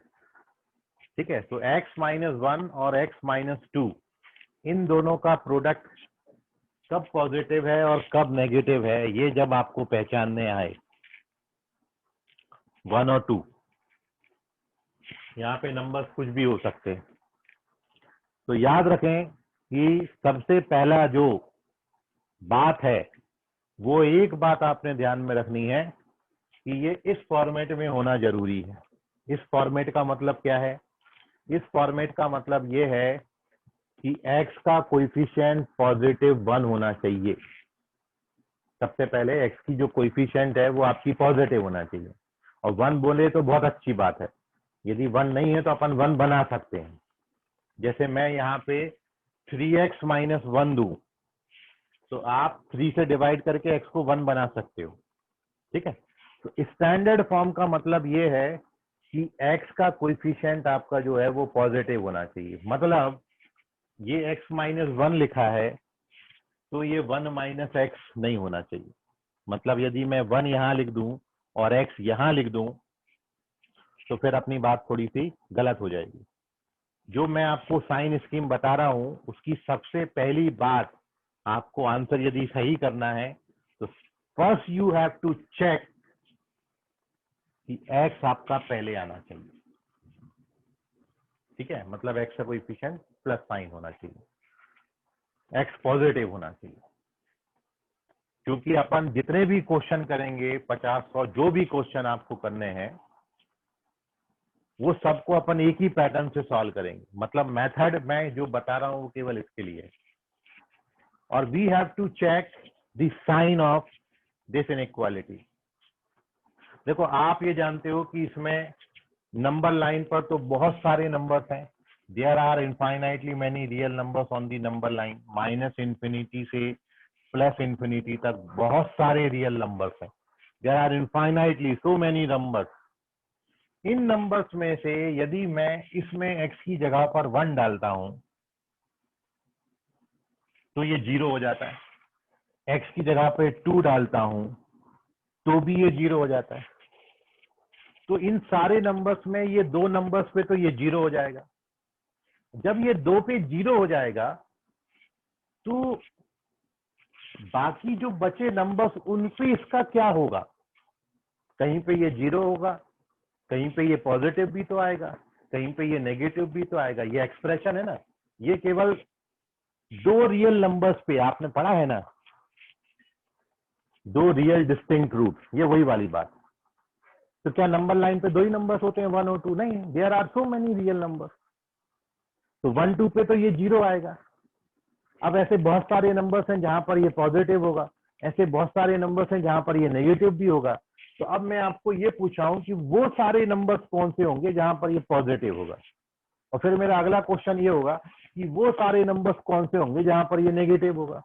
ठीक है, तो x-1 और x-2 इन दोनों का प्रोडक्ट कब पॉजिटिव है और कब नेगेटिव है, ये जब आपको पहचानने आए 1 और 2, यहाँ पे नंबर्स कुछ भी हो सकते हैं, तो याद रखें कि सबसे पहला जो बात है वो एक बात आपने ध्यान में रखनी है कि ये इस फॉर्मेट में होना जरूरी है। इस फॉर्मेट का मतलब क्या है? इस फॉर्मेट का मतलब ये है कि x का कोएफिशिएंट पॉजिटिव 1 होना चाहिए। सबसे पहले x की जो कोएफिशिएंट है वो आपकी पॉजिटिव होना चाहिए, और 1 बोले तो बहुत अच्छी बात है। यदि 1 नहीं है तो अपन 1 बना सकते हैं। जैसे मैं यहाँ पे 3x - 1 दूं तो आप 3 से डिवाइड करके x को 1 बना सकते हो। ठीक है, तो स्टैंडर्ड फॉर्म का मतलब ये है कि x का कोएफिशिएंट आपका जो है वो पॉजिटिव होना चाहिए। मतलब ये x - 1 लिखा है तो ये 1 - x नहीं होना चाहिए। मतलब यदि मैं 1 यहाँ लिख दूं और x यहाँ लिख दूं तो फिर अपनी बात थोड़ी सी गलत हो जाएगी। जो मैं आपको साइन स्कीम बता रहा हूं उसकी सबसे पहली बात, आपको आंसर यदि सही करना है तो first you have to check कि x आपका पहले आना चाहिए। ठीक है, मतलब x का कोएफिशिएंट प्लस साइन होना चाहिए, x पॉजिटिव होना चाहिए। क्योंकि अपन जितने भी क्वेश्चन करेंगे 50-100 जो भी क्वेश्चन आपको करने हैं वो सबको अपन एक ही पैटर्न से सॉल्व करेंगे। मतलब मेथड मैं जो बता रहा हूँ वो केवल इसके लिए है। और we have to check the sign of this inequality. देखो आप ये जानते हो कि इसमें नंबर लाइन पर तो बहुत सारे नंबर्स हैं। There are infinitely many real numbers on the number line. -Minus infinity से +इंफिनिटी तक बहुत सारे रियल नंबर्स हैं। There are infinitely so many numbers. इन नंबर्स में से यदि मैं इसमें x की जगह पर 1 डालता हूं तो ये 0 हो जाता है। x की जगह पे 2 डालता हूं तो भी ये 0 हो जाता है। तो इन सारे नंबर्स में ये 2 नंबर्स पे तो ये 0 हो जाएगा। जब ये 2 पे 0 हो जाएगा तो बाकी जो बचे नंबर्स उन पे इसका क्या होगा? कहीं पे ये 0 होगा, कहीं पे ये पॉजिटिव भी तो आएगा, कहीं पे ये नेगेटिव भी तो आएगा। ये एक्सप्रेशन है ना, ये केवल 2 रियल नंबर्स पे आपने पढ़ा है ना, 2 रियल डिस्टिंक्ट रूट्स, ये वही वाली बात। तो क्या नंबर लाइन पे 2 ही नंबर्स होते हैं 1 और 2? नहीं, there are so many real numbers. तो 1 2 पे तो ये 0 आएगा। अब ऐसे बहुत सारे नंबर्स हैं जहां पर ये पॉजिटिव होगा, ऐसे बहुत सारे नंबर्स हैं जहां पर ये नेगेटिव भी होगा। तो अब मैं आपको ये पूछा हूं कि वो सारे नंबर्स कौन से होंगे जहां पर ये पॉजिटिव होगा, और फिर मेरा अगला क्वेश्चन ये होगा कि वो सारे नंबर्स कौन से होंगे जहां पर ये नेगेटिव होगा।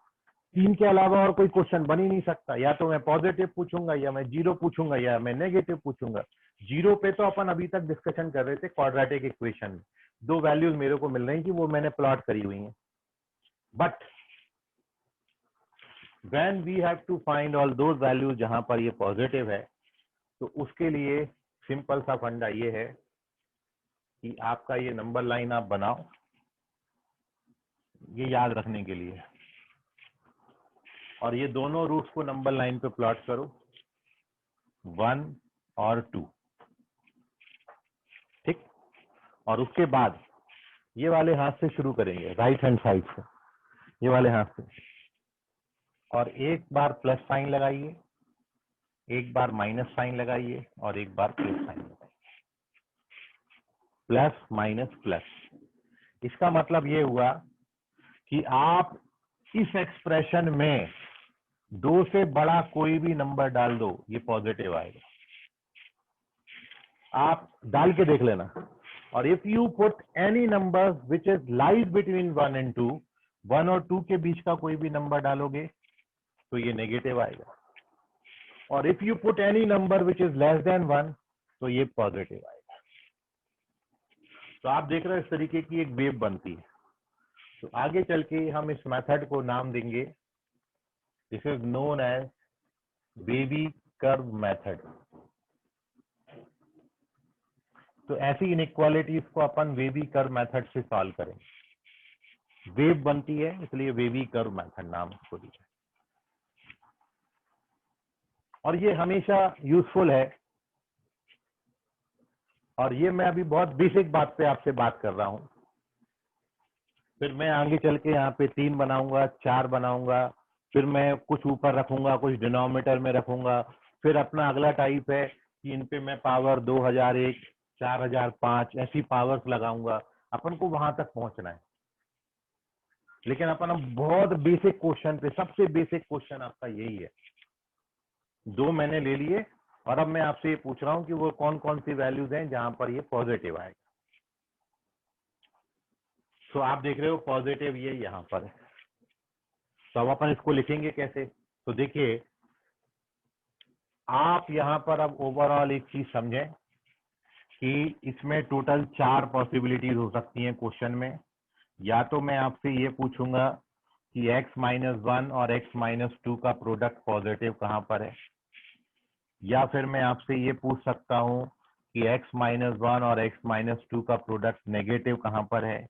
3 के अलावा और कोई क्वेश्चन बन ही नहीं सकता। या तो मैं पॉजिटिव पूछूंगा, या मैं 0 पूछूंगा, या मैं नेगेटिव पूछूंगा। 0 पे तो अपन अभी तक डिस्कशन कर रहे थे क्वाड्रेटिक इक्वेशन में, 2 वैल्यूज मेरे को मिल रही कि वो मैंने प्लॉट करी हुई हैं। But when we have to find all those values जहां पर ये पॉजिटिव है, तो उसके लिए सिंपल सा फंडा ये है कि आपका ये नंबर लाइन आप बनाओ, ये याद रखने के लिए, और ये दोनों रूट्स को नंबर लाइन पे प्लॉट करो, 1 और 2। ठीक, और उसके बाद ये वाले हाथ से शुरू करेंगे, राइट हैंड साइड से, ये वाले हाथ से, और एक बार प्लस साइन लगाइए, एक बार माइनस साइन लगाइए, और एक बार प्लस साइन लगाइए। प्लस माइनस प्लस, इसका मतलब ये हुआ कि आप इस एक्सप्रेशन में 2 से बड़ा कोई भी नंबर डाल दो, ये पॉजिटिव आएगा। आप डाल के देख लेना। और if you put any number which is lies between 1 and 2, 1 और 2 के बीच का कोई भी नंबर डालोगे तो ये नेगेटिव आएगा। और if you put any number which is less than 1 तो ये पॉजिटिव आएगा। तो आप देख रहे हो इस तरीके की एक वेव बनती है। तो आगे चल के हम इस मेथड को नाम देंगे, this is known as wavy curve method. तो ऐसी इनइक्वालिटीज को अपन वेवी कर्व मेथड से सॉल्व करेंगे। वेव बनती है इसलिए वेवी कर्व मेथड नाम इसको दिया। और ये हमेशा यूजफुल है। और ये मैं अभी बहुत बेसिक बात पे आपसे बात कर रहा हूं, फिर मैं आगे चल के यहाँ पे 3 बनाऊंगा, 4 बनाऊंगा, फिर मैं कुछ ऊपर रखूंगा, कुछ डिनोमिनेटर में रखूंगा। फिर अपना अगला टाइप है कि इन पे मैं पावर 2001, 4005 ऐसी पावर्स लगाऊंगा। अपन को वहां तक पहुंचना है, लेकिन अपन अब बहुत बेसिक क्वेश्चन पे, सबसे बेसिक क्वेश्चन आपका यही है। 2 मैंने ले लिए और अब मैं आपसे ये पूछ रहा हूं कि वो कौन कौन सी वैल्यूज हैं जहां पर ये पॉजिटिव आएगा। तो आप देख रहे हो पॉजिटिव ये यहाँ पर है। तो अब अपन इसको लिखेंगे कैसे? तो देखिए, आप यहाँ पर अब ओवरऑल एक चीज समझें कि इसमें टोटल 4 पॉसिबिलिटीज हो सकती हैं क्वेश्चन में। या तो मैं आपसे ये पूछूंगा कि x-1 और x-2 का प्रोडक्ट पॉजिटिव कहाँ पर है, या फिर मैं आपसे ये पूछ सकता हूँ कि x-1 और x-2 का प्रोडक्ट नेगेटिव कहाँ पर है।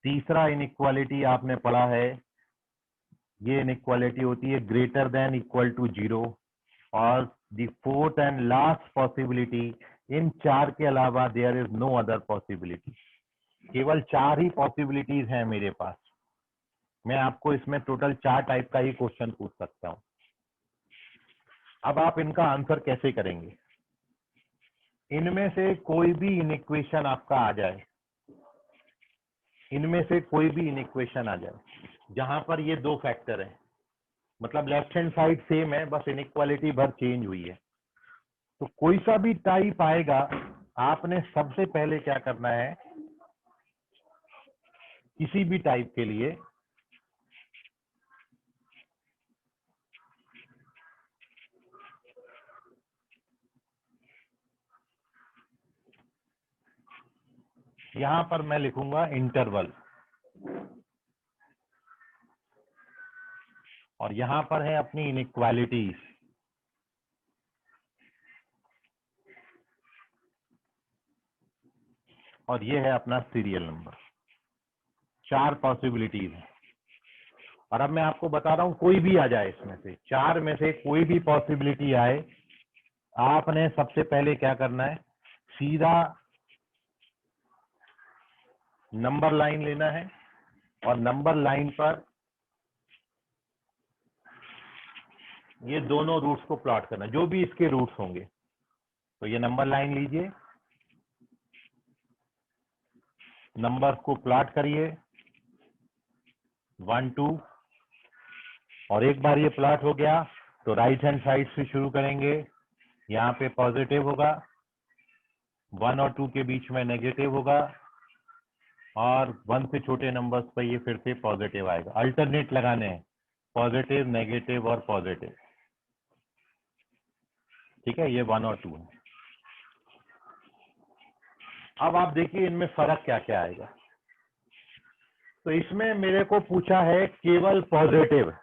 तीसरा इनइक्वालिटी आपने पढ़ा है, ये इनइक्वालिटी होती है ग्रेटर देन इक्वल टू 0। और the fourth and last possibility, इन 4 के अलावा there is no other possibility. केवल 4 ही पॉसिबिलिटीज हैं मेरे पास। मैं आपको इसमें टोटल 4 टाइप का ही क्वेश्चन पूछ सकता हूं। अब आप इनका आंसर कैसे करेंगे? इनमें से कोई भी इनइक्वेशन आपका आ जाए, इनमें से कोई भी इनइक्वेशन आ जाए जहां पर ये 2 फैक्टर है, मतलब लेफ्ट हैंड साइड सेम है, बस इनइक्वालिटी भर चेंज हुई है। तो कोई सा भी टाइप आएगा, आपने सबसे पहले क्या करना है, किसी भी टाइप के लिए यहां पर मैं लिखूंगा इंटरवल, और यहां पर है अपनी इनइक्वालिटीज। और ये है अपना सीरियल नंबर। 4 पॉसिबिलिटीज है। और अब मैं आपको बता रहा हूं, कोई भी आ जाए इसमें से, 4 में से कोई भी पॉसिबिलिटी आए, आपने सबसे पहले क्या करना है, सीधा नंबर लाइन लेना है और नंबर लाइन पर ये दोनों रूट्स को प्लॉट करना, जो भी इसके रूट्स होंगे। तो ये नंबर लाइन लीजिए, नंबर को प्लॉट करिए 1 2, और एक बार ये प्लॉट हो गया तो राइट हैंड साइड से शुरू करेंगे। यहाँ पे पॉजिटिव होगा, 1 और 2 के बीच में नेगेटिव होगा, और 1 से छोटे नंबर्स पर ये फिर से पॉजिटिव आएगा। अल्टरनेट लगाने हैं, पॉजिटिव, नेगेटिव और पॉजिटिव। ठीक है, ये 1 और 2 है। अब आप देखिए इनमें फर्क क्या क्या आएगा। तो इसमें मेरे को पूछा है केवल पॉजिटिव,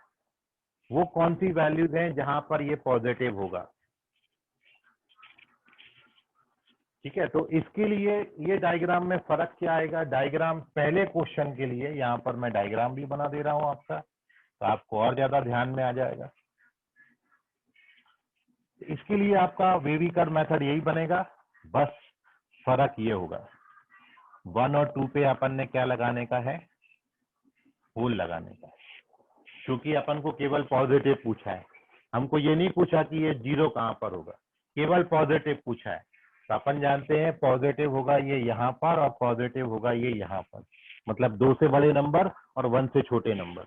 वो कौन सी वैल्यूज हैं जहां पर ये पॉजिटिव होगा। ठीक है, तो इसके लिए ये डायग्राम में फर्क क्या आएगा। डायग्राम पहले क्वेश्चन के लिए, यहाँ पर मैं डायग्राम भी बना दे रहा हूं आपका, तो आपको और ज्यादा ध्यान में आ जाएगा। इसके लिए आपका वेवी कर्व मेथड यही बनेगा, बस फर्क ये होगा 1 और 2 पे अपन ने क्या लगाने का है, होल लगाने का है। क्योंकि अपन को केवल पॉजिटिव पूछा है, हमको ये नहीं पूछा कि ये 0 कहां पर होगा, केवल पॉजिटिव पूछा है। तो अपन जानते हैं पॉजिटिव होगा ये यहाँ पर और पॉजिटिव होगा ये यहाँ पर। मतलब 2 से बड़े नंबर और 1 से छोटे नंबर।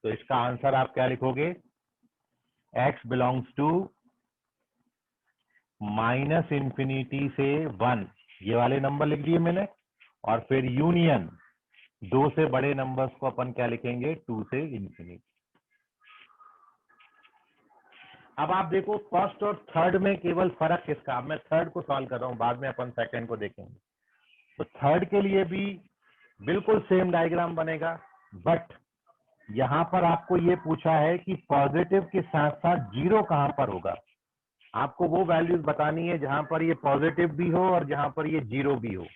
तो इसका आंसर आप क्या लिखोगे, x बिलोंग्स टू -∞ से 1, ये वाले नंबर लिख दिए मैंने, और फिर यूनियन 2 से बड़े नंबर्स को अपन क्या लिखेंगे, 2 से ∞। अब आप देखो फर्स्ट और थर्ड में केवल फर्क किसका, अब मैं थर्ड को सॉल्व कर रहा हूं, बाद में अपन सेकंड को देखेंगे। तो थर्ड के लिए भी बिल्कुल सेम डायग्राम बनेगा, बट यहां पर आपको ये पूछा है कि पॉजिटिव के साथ साथ जीरो कहां पर होगा। आपको वो वैल्यूज बतानी है जहां पर ये पॉजिटिव भी हो और जहां पर ये जीरो भी हो।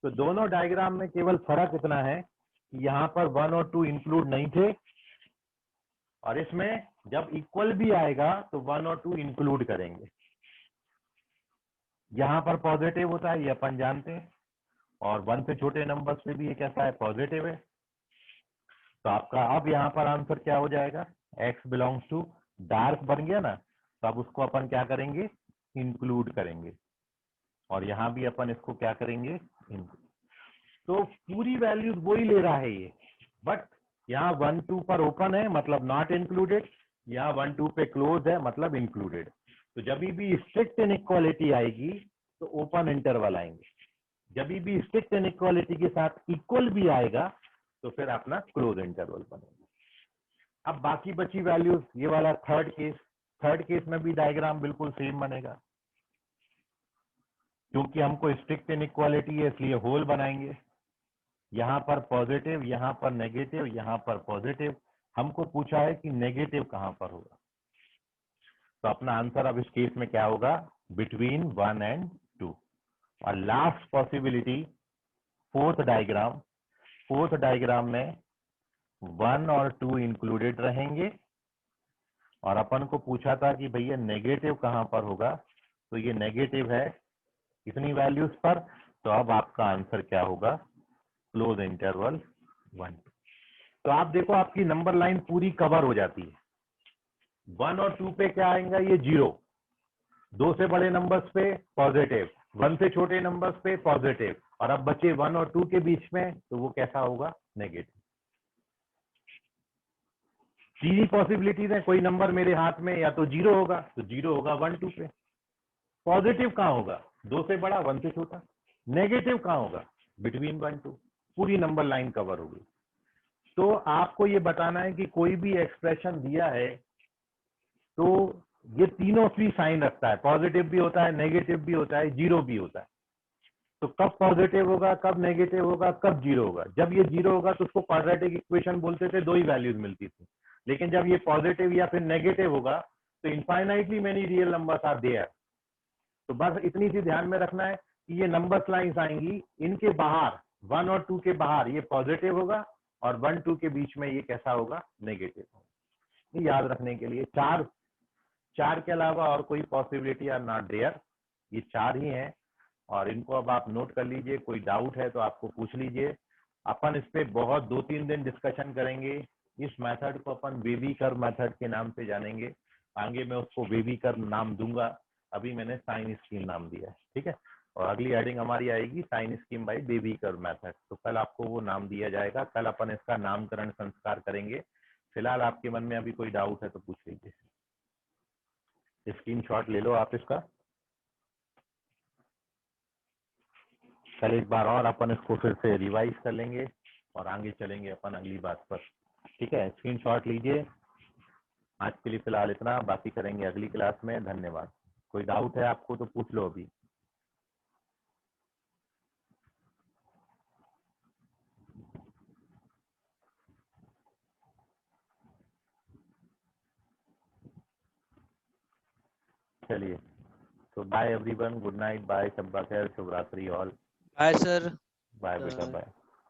तो दोनों डायग्राम में केवल फर्क इतना है कि यहाँ पर 1 और 2 इंक्लूड नहीं थे, और इसमें जब इक्वल भी आएगा तो 1 और 2 इंक्लूड करेंगे। यहाँ पर पॉजिटिव होता है, ये अपन जानते हैं, और 1 से छोटे नंबर्स पे भी ये कैसा है, पॉजिटिव है। तो आपका अब यहाँ पर आंसर क्या हो जाएगा, x बिलोंग्स टू, डार्क बन गया ना, तो अब उसको अपन क्या करेंगे, इंक्लूड करेंगे, और यहाँ भी अपन इसको क्या करेंगे, इंक्लूड। तो पूरी वैल्यूज वही ले रहा है ये, बट यहाँ 1 2 पर ओपन है मतलब नॉट इंक्लूडेड, यहाँ 1 2 पे क्लोज है मतलब इंक्लूडेड। तो जब भी स्ट्रिक्ट इनइक्वालिटी आएगी तो ओपन इंटरवल आएंगे, जब भी स्ट्रिक्ट इनइक्वालिटी के साथ इक्वल भी आएगा तो फिर अपना क्लोज इंटरवल बनेगा। अब बाकी बची वैल्यूज, ये वाला थर्ड केस में भी डायग्राम बिल्कुल सेम बनेगा, क्योंकि हमको स्ट्रिक्ट इनइक्वालिटी है इसलिए होल बनाएंगे। यहाँ पर पॉजिटिव, यहाँ पर नेगेटिव, यहाँ पर पॉजिटिव, हमको पूछा है कि नेगेटिव कहां पर होगा। तो अपना आंसर अब इस केस में क्या होगा, बिटवीन 1 and 2। और लास्ट पॉसिबिलिटी फोर्थ डायग्राम में 1 और 2 इंक्लूडेड रहेंगे, और अपन को पूछा था कि भैया नेगेटिव कहां पर होगा, तो ये नेगेटिव है इतनी वैल्यूज पर। तो अब आपका आंसर क्या होगा, क्लोज इंटरवल 1। तो आप देखो आपकी नंबर लाइन पूरी कवर हो जाती है। 1 और 2 पे क्या आएगा, ये जीरो, 2 से बड़े नंबर्स पे पॉजिटिव, 1 से छोटे नंबर्स पे पॉजिटिव, और अब बचे 1 और 2 के बीच में, तो वो कैसा होगा, नेगेटिव। तीन पॉसिबिलिटीज है, कोई नंबर मेरे हाथ में या तो जीरो होगा, तो जीरो होगा 1 2 पे, पॉजिटिव कहां होगा, 2 से बड़ा 1 से छोटा, नेगेटिव कहां होगा, बिटवीन 1 2। पूरी नंबर लाइन कवर होगी। तो आपको ये बताना है कि कोई भी एक्सप्रेशन दिया है तो ये तीनों भी साइन रखता है, पॉजिटिव भी होता है, नेगेटिव भी होता है, जीरो भी होता है। तो कब पॉजिटिव होगा, कब नेगेटिव होगा, कब जीरो होगा। जब ये जीरो होगा तो उसको क्वाड्रेटिक इक्वेशन बोलते थे, 2 ही वैल्यूज मिलती थी। लेकिन जब ये पॉजिटिव या फिर नेगेटिव होगा तो infinitely many real numbers are there. तो बस इतनी सी ध्यान में रखना है कि ये नंबर्स लाइंस आएंगी, इनके बाहर 1 और 2 के बाहर ये पॉजिटिव होगा, और 1 2 के बीच में ये कैसा होगा, नेगेटिव होगा। याद रखने के लिए चार के अलावा और कोई पॉसिबिलिटी आर नॉट देयर, ये 4 ही हैं, और इनको अब आप नोट कर लीजिए। कोई डाउट है तो आपको पूछ लीजिए। अपन इस पे बहुत 2-3 दिन डिस्कशन करेंगे। इस मेथड को अपन बेबी कर्व मेथड के नाम से जानेंगे, आगे मैं उसको बेबी कर्व नाम दूंगा, अभी मैंने साइन स्कीम नाम दिया है, ठीक है। और अगली हेडिंग हमारी आएगी sign scheme by wavy curve method, तो कल आपको वो नाम दिया जाएगा। कल अपन इसका नामकरण संस्कार करेंगे। फिलहाल आपके मन में अभी कोई डाउट है तो पूछ लीजिए। स्क्रीनशॉट ले लो आप इसका। कल एक बार और अपन इसको फिर से रिवाइज कर लेंगे और आगे चलेंगे अपन अगली बात पर, ठीक है। स्क्रीनशॉट लीजिए। आज के लिए फिलहाल इतना, बाकी करेंगे अगली क्लास में। धन्यवाद। कोई डाउट है आपको तो पूछ लो अभी। चलिए, तो bye everyone, good night, bye, शब्बा खैर, शुभ रात्रि ऑल। Bye sir. बाय बेटा, बाय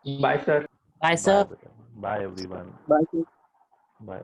बाय सर। बाय बेटा, बाय एवरीवन, Bye. बाय।